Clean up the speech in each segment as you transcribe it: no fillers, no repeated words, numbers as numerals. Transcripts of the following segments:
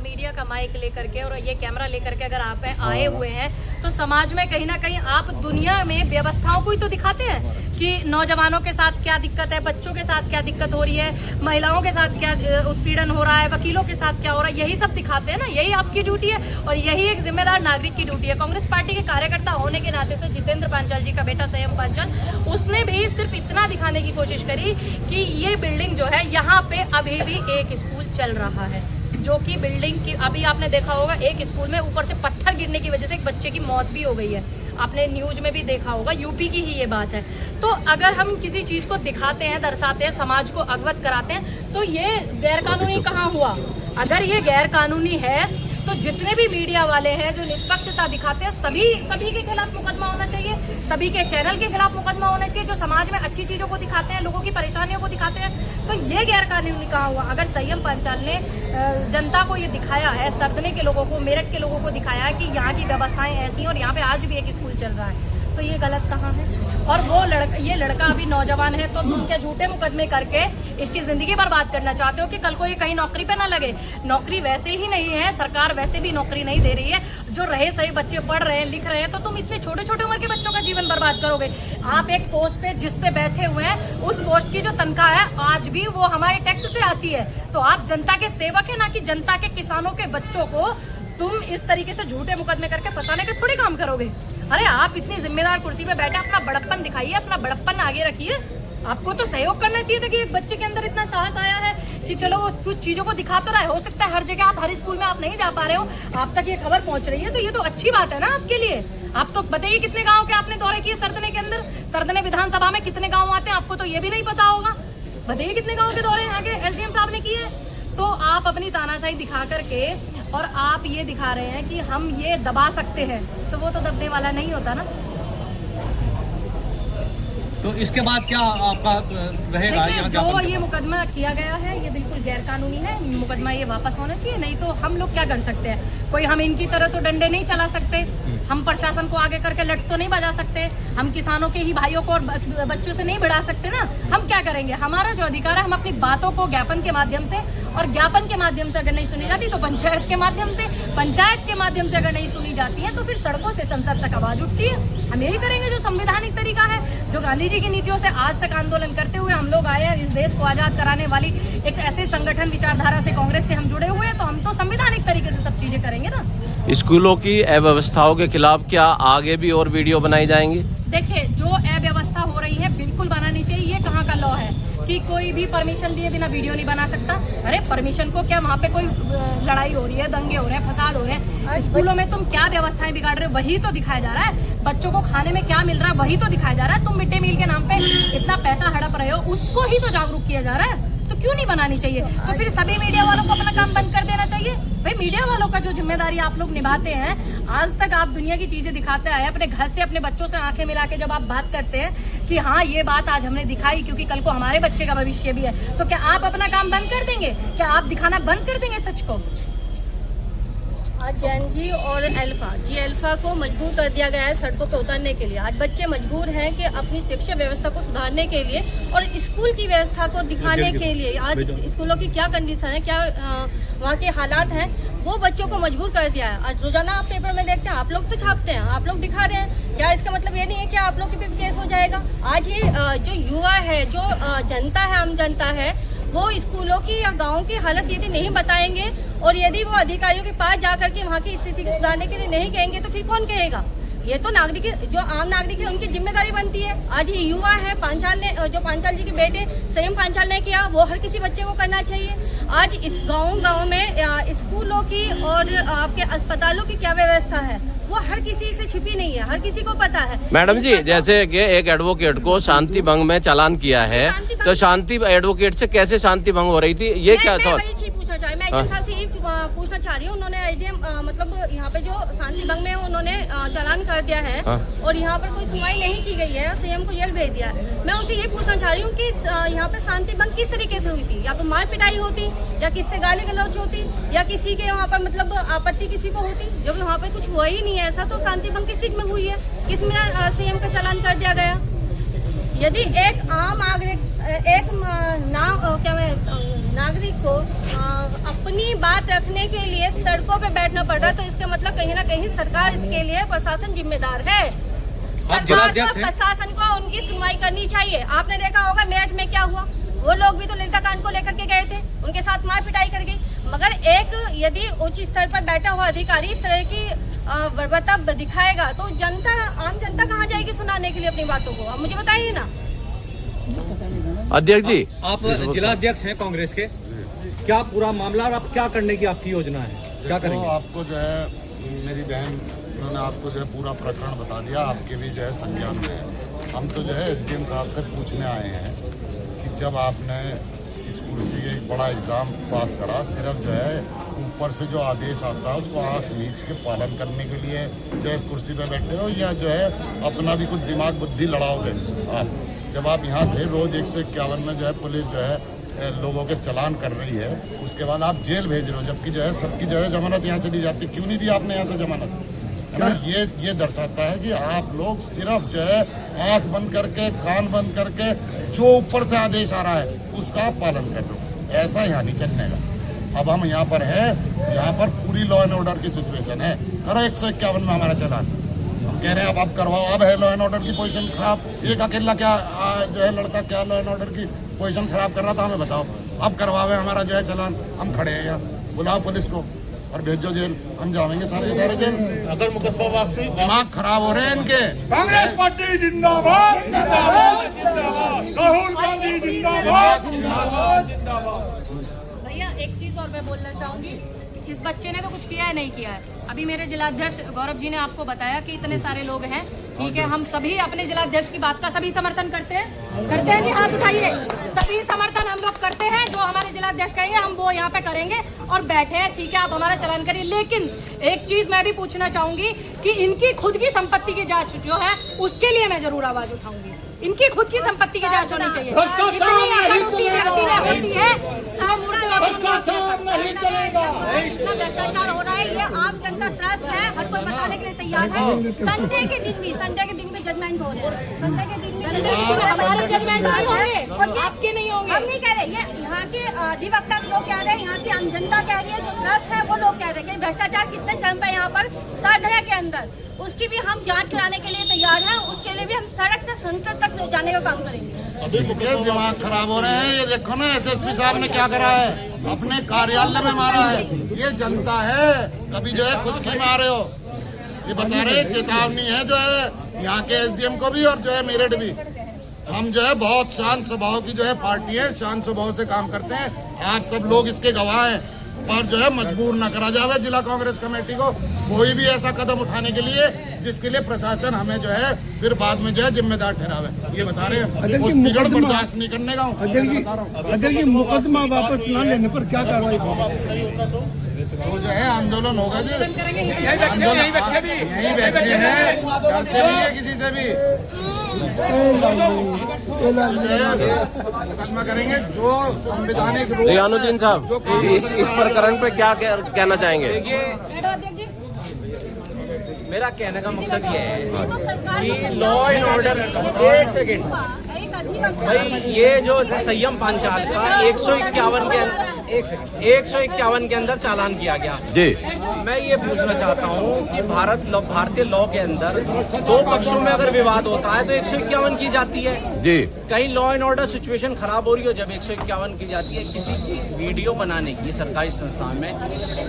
Media का mic लेकर के और ये कैमरा लेकर के अगर आप आए हुए हैं तो समाज में कहीं ना कहीं आप दुनिया में व्यवस्थाओं को ही तो दिखाते हैं कि नौजवानों के साथ क्या दिक्कत है, बच्चों के साथ क्या दिक्कत हो रही है, महिलाओं के साथ क्या उत्पीड़न हो रहा है, वकीलों के साथ क्या हो रहा है, यही सब दिखाते हैं ना। यही आपकी ड्यूटी है और यही एक जिम्मेदार नागरिक की ड्यूटी है। कांग्रेस पार्टी के कार्यकर्ता होने के नाते से जितेंद्र पांचाल जी का बेटा संयम पांचाल, उसने भी सिर्फ इतना दिखाने की कोशिश करी कि ये बिल्डिंग जो है यहाँ पे अभी भी एक स्कूल चल रहा है, जो कि बिल्डिंग की अभी आपने देखा होगा एक स्कूल में ऊपर से पत्थर गिरने की वजह से एक बच्चे की मौत भी हो गई है। आपने न्यूज में भी देखा होगा, यूपी की ही ये बात है। तो अगर हम किसी चीज को दिखाते हैं, दर्शाते हैं, समाज को अवगत कराते हैं तो ये गैरकानूनी कहाँ हुआ? अगर ये गैरकानूनी है तो जितने भी मीडिया वाले हैं जो निष्पक्षता दिखाते हैं सभी के खिलाफ मुकदमा होना चाहिए, सभी के चैनल के खिलाफ मुकदमा होना चाहिए। जो समाज में अच्छी चीजों को दिखाते हैं, लोगों की परेशानियों को दिखाते हैं, तो ये गैरकानूनी कहाँ हुआ? अगर संयम पांचाल ने जनता को ये दिखाया है, सरदने के लोगों को, मेरठ के लोगों को दिखाया है कि यहाँ की व्यवस्थाएं ऐसी हैं और यहाँ पे आज भी एक स्कूल चल रहा है, तो ये गलत कहाँ है? और वो ये लड़का अभी नौजवान है तो तुम क्या झूठे मुकदमे करके इसकी जिंदगी बर्बाद करना चाहते हो कि कल को ये कहीं नौकरी पे ना लगे? नौकरी वैसे ही नहीं है, सरकार वैसे भी नौकरी नहीं दे रही है। जो रहे सही बच्चे पढ़ रहे हैं, लिख रहे हैं, तो तुम इतने छोटे छोटे उम्र के बच्चों का जीवन बर्बाद करोगे। आप एक पोस्ट पे जिस पे बैठे हुए हैं उस पोस्ट की जो तनख्वाह है आज भी वो हमारे टैक्स से आती है। तो आप जनता के सेवक है, ना कि जनता के किसानों के बच्चों को तुम इस तरीके से झूठे मुकदमे करके फंसाने के थोड़ी काम करोगे। अरे आप इतनी जिम्मेदार कुर्सी पे बैठे अपना बड़प्पन दिखाइए, अपना बड़प्पन आगे रखिए। आपको तो सहयोग करना चाहिए था कि एक बच्चे के अंदर इतना साहस आया है कि चलो वो कुछ चीजों को दिखा तो रहा है। हो सकता है हर जगह आप हर स्कूल में आप नहीं जा पा रहे हो, आप तक ये खबर पहुंच रही है, तो ये तो अच्छी बात है ना आपके लिए। आप तो बताइए कितने गाँव के आपने दौरे किए सरदने के अंदर? सरदने विधानसभा में कितने गाँव आते हैं आपको तो ये भी नहीं पता होगा। बताइए कितने गाँव के दौरे यहाँ के एसडीएम साहब ने किए। तो आप अपनी तानाशाही दिखा करके और आप ये दिखा रहे हैं कि हम ये दबा सकते हैं, तो वो तो दबने वाला नहीं होता ना। तो इसके बाद क्या आपका रहेगा? जो ये मुकदमा किया गया है ये बिल्कुल गैरकानूनी है, मुकदमा ये वापस होना चाहिए। नहीं तो हम लोग क्या कर सकते हैं? कोई हम इनकी तरह तो डंडे नहीं चला सकते, हम प्रशासन को आगे करके लठ तो नहीं बजा सकते, हम किसानों के ही भाइयों को और बच्चों से नहीं बढ़ा सकते ना। हम क्या करेंगे? हमारा जो अधिकार है हम अपनी बातों को ज्ञापन के माध्यम से, और ज्ञापन के माध्यम से अगर नहीं सुनी जाती तो पंचायत के माध्यम से, पंचायत के माध्यम से अगर नहीं सुनी जाती है तो फिर सड़कों से संसद तक आवाज उठती है। हम यही करेंगे जो संवैधानिक तरीका है, जो गांधी जी की नीतियों से आज तक आंदोलन करते हुए हम लोग आए हैं। इस देश को आजाद कराने वाली एक ऐसे संगठन विचारधारा से, कांग्रेस से हम जुड़े हुए हैं, तो हम तो संवैधानिक तरीके से सब चीजें करेंगे ना। स्कूलों की अव्यवस्थाओं के खिलाफ क्या आगे भी और वीडियो बनाई जाएंगी? देखिए, जो अव्यवस्था हो रही है बिल्कुल बनानी चाहिए। ये कहाँ का लॉ है कि कोई भी परमिशन लिए बिना वीडियो नहीं बना सकता? अरे परमिशन को क्या, वहाँ पे कोई लड़ाई हो रही है, दंगे हो रहे हैं, फसाद हो रहे हैं, स्कूलों में तुम क्या व्यवस्थाएं बिगाड़ रहे हो वही तो दिखाया जा रहा है। बच्चों को खाने में क्या मिल रहा है वही तो दिखाया जा रहा है। तुम मिड डे मील के नाम पे इतना पैसा हड़प रहे हो, उसको ही तो जागरूक किया जा रहा है। तो क्यों नहीं बनानी चाहिए? तो फिर सभी मीडिया वालों को अपना काम बंद कर देना चाहिए। भाई मीडिया वालों का जो जिम्मेदारी आप लोग निभाते हैं, आज तक आप दुनिया की चीजें दिखाते आए, अपने घर से अपने बच्चों से आंखें मिला के जब आप बात करते हैं कि हाँ ये बात आज हमने दिखाई क्योंकि कल को हमारे बच्चे का भविष्य भी है, तो क्या आप अपना काम बंद कर देंगे? क्या आप दिखाना बंद कर देंगे सच को? आज जेनजी और अल्फा को मजबूर कर दिया गया है सड़कों पर उतरने के लिए। आज बच्चे मजबूर हैं कि अपनी शिक्षा व्यवस्था को सुधारने के लिए और स्कूल की व्यवस्था को दिखाने के लिए, आज स्कूलों की क्या कंडीशन है, क्या वहाँ के हालात हैं, वो बच्चों को मजबूर कर दिया है। आज रोजाना आप पेपर में देखते हैं, आप लोग तो छापते हैं, आप लोग दिखा रहे हैं, क्या इसका मतलब ये नहीं है कि आप लोग के भी केस हो जाएगा? आज ये जो युवा है, जो जनता है, आम जनता है, वो स्कूलों की या गाँव की हालत यदि नहीं बताएंगे और यदि वो अधिकारियों के पास जाकर के वहाँ की स्थिति को सुधारने के लिए नहीं कहेंगे तो फिर कौन कहेगा? ये तो नागरिक, जो आम नागरिक है उनकी जिम्मेदारी बनती है। आज ये युवा है, जो पांचाल जी के बेटे संयम पांचाल ने किया वो हर किसी बच्चे को करना चाहिए। आज इस गाँव में स्कूलों की और आपके अस्पतालों की क्या व्यवस्था है वो हर किसी से छिपी नहीं है, हर किसी को पता है। मैडम जी, जैसे कि एक एडवोकेट को शांति भंग में चालान किया है, तो शांति एडवोकेट से कैसे शांति भंग हो रही थी, ये क्या था? मैं एसडीएम साहब से यही पूछना चाह रही हूँ। उन्होंने एसडीएम मतलब यहाँ पे जो शांति भंग में उन्होंने चालान कर दिया है और यहाँ पर कोई सुनवाई नहीं की गई है, सीएम को जेल भेज दिया है। मैं उनसे ये पूछना चाह रही हूँ कि यहाँ पे शांति भंग किस तरीके से हुई थी? या तो मार पिटाई होती, या किससे गाली गलौज होती, या किसी के यहाँ पर मतलब आपत्ति किसी को होती? जब यहाँ पे कुछ हुआ ही नहीं है ऐसा, तो शांति भंग किस चीज में हुई है? किसमें सीएम का चालान कर दिया गया? यदि एक आम नागरिक, नागरिक को अपनी बात रखने के लिए सड़कों पे बैठना पड़ रहा है, तो इसका मतलब कहीं ना कहीं सरकार इसके लिए प्रशासन जिम्मेदार है। सरकार को, प्रशासन को उनकी सुनवाई करनी चाहिए। आपने देखा होगा मेरठ में क्या हुआ, वो लोग भी तो ललिता कांड को लेकर के गए थे, उनके साथ मार पिटाई कर गई। मगर एक यदि उच्च स्तर पर बैठा हुआ अधिकारी इस तरह की बर्बरता दिखाएगा तो जनता, आम जनता कहाँ जाएगी सुनाने के लिए अपनी बातों को? आप मुझे बताइए ना। अध्यक्ष जी, आप जिला अध्यक्ष हैं कांग्रेस के, क्या पूरा मामला और आप क्या करने की आपकी योजना है, क्या करेंगे? तो आपको जो है मेरी बहन, उन्होंने आपको जो है पूरा प्रकरण बता दिया, आपके भी जो है संज्ञान में है। हम तो जो है एसडीएम साहब से पूछने आए हैं कि जब आपने इस कुर्सी का एक बड़ा एग्ज़ाम पास करा, सिर्फ जो है ऊपर से जो आदेश आता है उसको आँख नीच के पालन करने के लिए जो है इस कुर्सी पे बैठे हो, या जो है अपना भी कुछ दिमाग बुद्धि लड़ाओगे आप? जब आप यहाँ थे, रोज 151 में जो है पुलिस जो है लोगों के चालान कर रही है, उसके बाद आप जेल भेज रहे हो, जबकि जो है सबकी जो है जमानत यहाँ से दी जाती। क्यों नहीं दी आपने यहाँ से जमानत? ये दर्शाता है कि आप लोग सिर्फ जो है आंख बंद करके, कान बंद करके, जो ऊपर से आदेश आ रहा है उसका आप पालन कर लो। ऐसा यहाँ नहीं चलने का। अब हम यहाँ पर है, यहाँ पर पूरी लॉ एंड ऑर्डर की सिचुएशन है। करो 151 में हमारा चालान, हम कह रहे हैं अब करवाओ। अब है लॉ एंड ऑर्डर की पोजीशन खराब, एक अकेला क्या जो है लड़का क्या लॉ एंड ऑर्डर की पोजीशन खराब कर रहा था, हमें बताओ। अब करवावे हमारा जो है चालान, हम खड़े हैं यहाँ, बुलाओ पुलिस को और भेजो जेल, हम जाएंगे सारे के सारे जेल। अगर मुकदमा वापसी, दिमाग खराब हो रहे हैं इनके। कांग्रेस पार्टी जिंदाबाद, राहुल गांधी जिंदाबाद। भैया एक चीज और मैं बोलना चाहूंगी, इस बच्चे ने तो कुछ किया है नहीं किया है। अभी मेरे जिलाध्यक्ष गौरव जी ने आपको बताया कि इतने सारे लोग हैं, ठीक है, हम सभी अपने जिलाध्यक्ष की बात का सभी समर्थन करते हैं जी, हाथ उठाइए। सभी समर्थन हम लोग करते हैं, जो हमारे जिलाध्यक्ष कहेंगे हम वो यहाँ पे करेंगे और बैठे हैं, ठीक है, आप हमारा चलान करिए। लेकिन एक चीज मैं भी पूछना चाहूंगी कि इनकी खुद की संपत्ति की जांच जो है उसके लिए मैं जरूर आवाज उठाऊंगी। इनकी खुद की संपत्ति की जांच होनी चाहिए। इतना भ्रष्टाचार हो रहा है, ये आम जनता त्रस्त है, हर कोई बताने के लिए तैयार है। संडे के दिन भी जजमेंट हो रहे हैं, संडे के दिन भी हमारे जजमेंट नहीं होंगे और आपके नहीं होंगे। हम नहीं कह रहे, ये यहाँ के अधिवक्ता लोग कह रहे हैं, यहाँ की आम जनता कह रही है, जो त्रस्त है वो लोग कह रहे हैं कि भ्रष्टाचार कितने चरम पे यहाँ पर साधना के अंदर, उसकी भी हम जांच कराने के लिए तैयार हैं। उसके लिए भी हम सड़क से संसद तक जाने का काम करेंगे। इनके दिमाग खराब हो रहे हैं। ये देखो ना एसएसपी साहब ने क्या करा है, अपने कार्यालय में मारा है। ये जनता है, कभी जो है खुशकी में आ रहे हो। ये बता रहे चेतावनी है जो है यहाँ के एसडीएम को भी और जो है मेरठ भी। हम जो है बहुत शांत स्वभाव की जो है पार्टी है, शांत स्वभाव से काम करते हैं। आप सब लोग इसके गवाह हैं, पर जो है मजबूर न करा जावे जिला कांग्रेस कमेटी को कोई भी ऐसा कदम उठाने के लिए जिसके लिए प्रशासन हमें जो है फिर बाद में जो है जिम्मेदार ठहरावे। ये बता रहे हैं, बिगड़ बर्दाश्त नहीं करने का। अध्यक्ष जी, मुकदमा वापस न लेने पर क्या कार्रवाई होगी? वो जो है आंदोलन होगा जी, आंदोलन यही बैठे हैं, डरते नहीं है किसी से भी। मुकदमा करेंगे जो संवैधानिक रूप से। रियानुद्दीन साहब, इस प्रकरण पे क्या कहना चाहेंगे? मेरा कहने का मकसद ये है कि लॉ एंड ऑर्डर, एक सेकेंड भाई, ये जो संयम पांचाल का 151 के अंदर चालान किया गया जी। मैं ये पूछना चाहता हूँ कि भारतीय लॉ के अंदर दो पक्षों में अगर विवाद होता है तो 151 की जाती है जी। कहीं लॉ एंड ऑर्डर सिचुएशन खराब हो रही हो जब 151 की जाती है। किसी की वीडियो बनाने की सरकारी संस्था में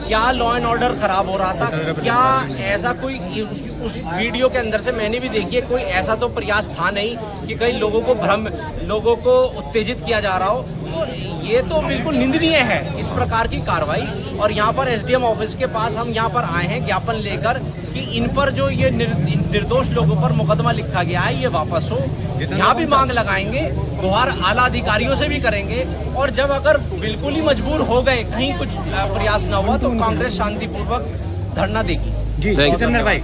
क्या लॉ एंड ऑर्डर खराब हो रहा था? क्या ऐसा कोई उस वीडियो के अंदर से मैंने भी देखी है, कोई ऐसा तो प्रयास था नहीं कि कहीं लोगों को उत्तेजित किया जा रहा हो। तो ये तो बिल्कुल निंदनीय है इस प्रकार की कार्रवाई। और यहाँ पर एसडीएम ऑफिस के पास हम यहाँ पर आए हैं ज्ञापन लेकर कि इन पर जो ये निर्दोष लोगों पर मुकदमा लिखा गया है ये वापस हो। यहाँ भी मांग लगाएंगे, गुहार आला अधिकारियों से भी करेंगे। और जब अगर बिल्कुल ही मजबूर हो गए, कहीं कुछ प्रयास न हुआ, तो कांग्रेस शांतिपूर्वक धरना देगी। जी, जितेंद्र भाई।